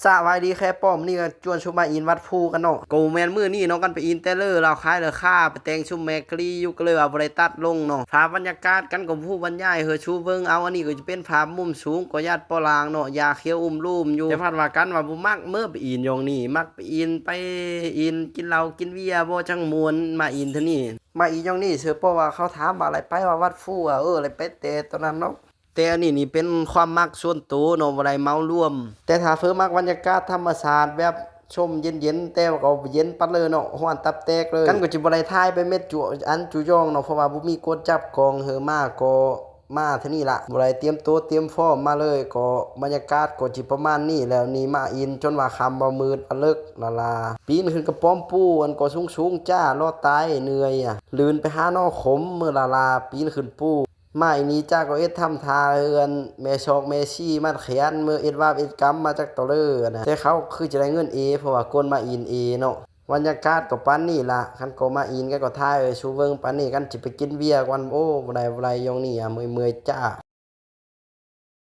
สวัสดีแค่ป้อมนี่ก็จวนชุมมาอินวัดภูกันเนาะกูแมนมื้อนี้เนาะกันไปอินเตเลอร์เราขายเลยค่าไปแต่งชุมแมกรีอยู่ก็เลยว่าบ่ได้ตัดลงเนาะภาพบรรยากาศกันกับผู้บรรยายเฮอชูเบิ่งเอาอันนี้ก็จะเป็นภาพมุมสูงก็ญาติปอลางเนาะยาเขียวอุ้มลุ่มอยู่แต่พัดว่ากันว่าบ่มักเมื่อไปอินยองนี่มักไปอินกินเหล้ากินเบียร์บ่จังม่วนมาอินเท่านี้มาอียองนี่เชื่อเพราะว่าเขาถามว่าอะไรไปว่าวัดภูอะไรไปแต่ตอนนั้นเนาะ แต่อันนี้นี่เป็นความมักส่วนตัวเนาะบ่ได้เมารวมแต่ถ้าเพิ่นมักบรรยากาศธรรมชาติแบบชมเย็นๆแต่ว่าก็เย็นปัดเลยเนาะร้อนตับแตกเลยกันก็สิบ่ได้ถ่ายไปเม็ดจุอันจุยองเนาะเพราะว่าบ่มีกฎจับกองเฮอมาก็มาเท่านี้ล่ะบ่ได้เตรียมตัวเตรียมพร้อมมาเลยก็บรรยากาศก็สิประมาณนี้แล้วนี่มาอินจนว่าค่ำบ่มืดอะเลิกละลาปีนขึ้นกระป้อมปูอันก็สูงๆจ้ารอตายเหนื่อยลื่นไปหาหนอขมมื้อละลาปีนขึ้นปูมาอีนี้จ้าก็เอ็ดทำทาเฮือนแม่ชอกแม่ชี้มัดแขนมือเอ็ดวาบเอ็ดกำมาจากตอเลอร์นะแต่เขาคือจะได้เงินเพราะว่ากนมาอินเนาะบรรยากาศก็ปานนี้ล่ะคันก็มาอินก็ถ่ายชูเวิงปานนี้กันสิไปกินเบียร์กันโอ้บ่ได้ยองนี่เมื่อยๆจ้า